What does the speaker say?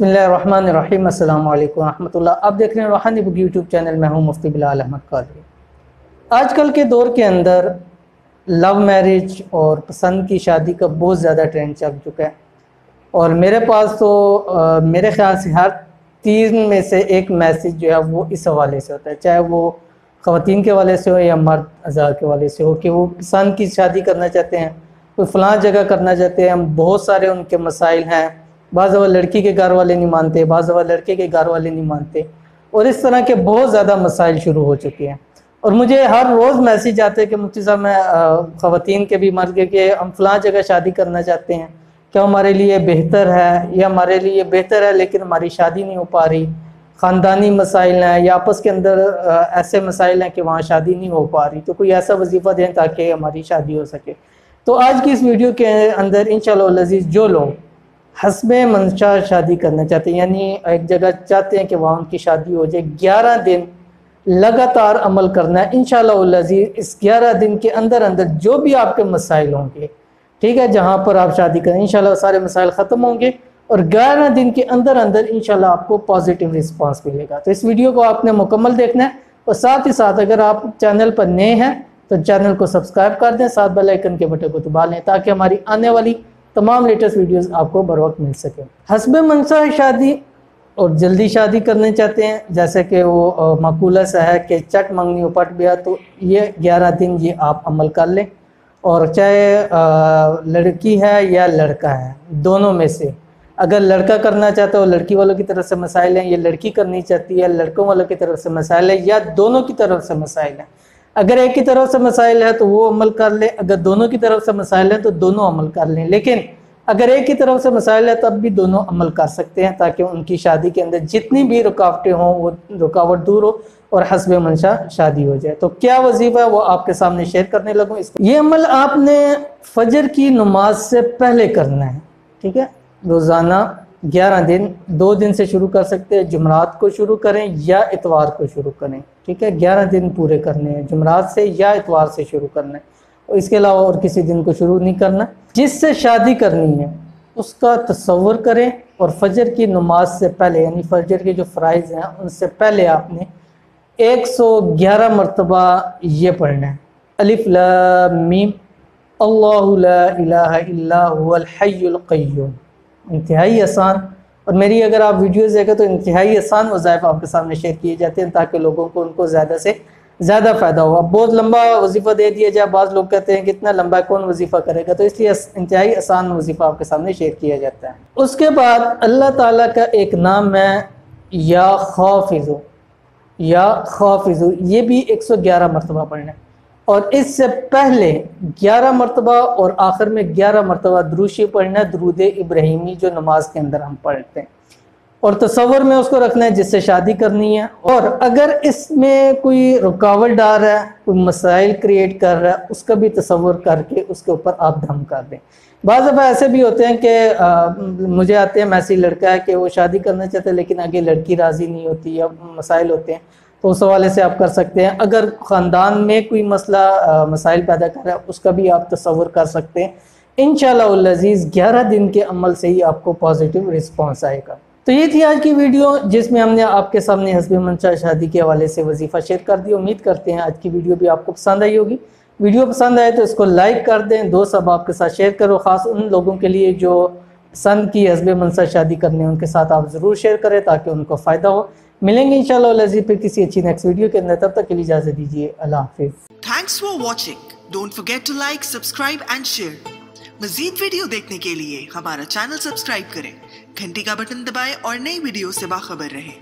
बिस्मिल्लाहिर्रहमानिर्रहीम अस्सलाम वालेकुम रहमतुल्लाह। आप देख रहे हैं रूहानी बुक यूट्यूब चैनल में हूँ मुफ्ती बिलाल अहमद कादरी। आजकल के दौर के अंदर लव मैरिज और पसंद की शादी का बहुत ज़्यादा ट्रेंड चल चुका है और मेरे पास तो मेरे ख़्याल से हर 3 में से एक मैसेज जो है वो इस हवाले से होता है, चाहे वो ख़वातीन के हवाले से हो या मर्द आज़ाद के हवाले से हो कि वो पसंद की शादी करना चाहते हैं, कोई फ़लाँ जगह करना चाहते हैं। बहुत सारे उनके मसाइल हैं, बाज़ दफ़ा लड़की के घर वाले नहीं मानते, बाज़ दफ़ा लड़के के घर वाले नहीं मानते और इस तरह के बहुत ज़्यादा मसाइल शुरू हो चुके हैं। और मुझे हर रोज़ मैसेज आते हैं कि मुफ्ती साहब मैं ख़वातीन के भी मर्द के हम फ़लाँ जगह शादी करना चाहते हैं, क्या हमारे लिए बेहतर है या हमारे लिए बेहतर है लेकिन हमारी शादी नहीं हो पा रही, ख़ानदानी मसाइल हैं या आपस के अंदर ऐसे मसाइल हैं कि वहाँ शादी नहीं हो पा रही, तो कोई ऐसा वजीफ़ा दें ताकि हमारी शादी हो सके। तो आज की इस वीडियो के अंदर इंशाअल्लाह अज़ीज़ जो लोग हस्बे मंशा शादी करना चाहते हैं, यानी एक जगह चाहते हैं कि वहाँ उनकी शादी हो जाए, 11 दिन लगातार अमल करना है इंशाअल्लाह अज़ीज़। इस 11 दिन के अंदर अंदर जो भी आपके मसाइल होंगे, ठीक है, जहाँ पर आप शादी करें इंशाअल्लाह सारे मसाइल ख़त्म होंगे और 11 दिन के अंदर अंदर इंशाअल्लाह आपको पॉजिटिव रिस्पांस मिलेगा। तो इस वीडियो को आपने मुकम्मल देखना है और साथ ही साथ अगर आप चैनल पर नए हैं तो चैनल को सब्सक्राइब कर दें, साथ बेल आइकन के बटन को दबा लें ताकि हमारी आने वाली तमाम लेटेस्ट वीडियोस आपको बर वक्त मिल सके। हस्बे मंशा शादी और जल्दी शादी करने चाहते हैं, जैसे कि वो मकूला सा है कि चट मंगनी उपट गया, तो ये 11 दिन ये आप अमल कर लें। और चाहे लड़की है या लड़का है, दोनों में से अगर लड़का करना चाहता है, लड़की वालों की तरफ से मसाइल हैं, ये लड़की करनी चाहती है, लड़कों वालों की तरफ से मसाइल है या दोनों की तरफ से मसाइल हैं। अगर एक की तरफ से मसाइल है तो वो अमल कर ले, अगर दोनों की तरफ से मसाइल है तो दोनों अमल कर लें। लेकिन अगर एक की तरफ से मसाइल है तब भी दोनों अमल कर सकते हैं ताकि उनकी शादी के अंदर जितनी भी रुकावटें हों वो रुकावट दूर हो और हस्बे मंशा शादी हो जाए। तो क्या वजीफ़ा है वो आपके सामने शेयर करने लगूँ। ये अमल आपने फजर की नमाज से पहले करना है, ठीक है। रोज़ाना 11 दिन, 2 दिन से शुरू कर सकते हैं, जुमरात को शुरू करें या इतवार को शुरू करें, ठीक है। 11 दिन पूरे करने हैं, जुमरात से या इतवार से शुरू करना है और इसके अलावा और किसी दिन को शुरू नहीं करना। जिससे शादी करनी है उसका तसव्वुर करें और फजर की नमाज से पहले, यानी फजर के जो फ़राइज़ हैं उनसे पहले आपने 111 मरतबा ये पढ़ना है, अलिफ लाम मीम अल्लाहु ला इलाहा इल्ला हुवल हय्युल क़य्यूम। इंतहाई आसान, और मेरी अगर आप वीडियोस देखें तो इंतहाई आसान वज़ाइफ आपके सामने शेयर किए जाते हैं ताकि लोगों को उनको ज़्यादा से ज़्यादा फ़ायदा हो। अब बहुत लंबा वजीफ़ा दे दिया जाए, बाज़ लोग कहते हैं कि इतना लंबा कौन वजीफ़ा करेगा, तो इसलिए इंतहाई आसान वजीफ़ा आपके सामने शेयर किया जाता है। उसके बाद अल्लाह ताला का एक नाम है या खाफिज़ु, या खाफिज़ु, ये भी 111 मरतबा पढ़ना है और इससे पहले 11 मरतबा और आखिर में 11 मरतबा दुरूद पढ़ना है, दुरूद इब्राहिमी जो नमाज के अंदर हम पढ़ते हैं, और तसव्वुर में उसको रखना है जिससे शादी करनी है। और अगर इसमें कोई रुकावट डाल रहा है, कोई मसाइल क्रिएट कर रहा है, उसका भी तसव्वुर करके उसके ऊपर आप दम कर दें। बाज़ दफ़ा ऐसे भी होते हैं कि मुझे आते हैं मैसेज, लड़का है कि वो शादी करना चाहते हैं लेकिन आगे लड़की राज़ी नहीं होती या मसाइल होते हैं, तो उस हवाले से आप कर सकते हैं। अगर ख़ानदान में कोई मसला मसाइल पैदा कर रहा है उसका भी आप तसव्वुर कर सकते हैं। इंशाअल्लाह अज़ीज़ 11 दिन के अमल से ही आपको पॉजिटिव रिस्पॉन्स आएगा। तो ये थी आज की वीडियो जिसमें हमने आपके सामने हस्बे मंशा शादी के हवाले से वजीफ़ा शेयर कर दिया। उम्मीद करते हैं आज की वीडियो भी आपको पसंद आई होगी। वीडियो पसंद आए तो इसको लाइक कर दें, दोस्त अब आपके साथ शेयर करो, ख़ास उन लोगों के लिए जो पसंद की हस्बे मंशा शादी करने, उनके साथ आप ज़रूर शेयर करें ताकि उनको फ़ायदा हो। मिलेंगे इंशाअल्लाह अज़ीज़ फिर किसी अच्छी नेक्स्ट वीडियो के अंदर, तब तक के लिए इजाज़त दीजिए, अल्लाह हाफ़िज़। Thanks for watching, don't forget to like, subscribe and share. मज़ीद वीडियो देखने के लिए हमारा चैनल सब्सक्राइब करें, घंटी का बटन दबाएं और नई वीडियो से बाखबर रहें।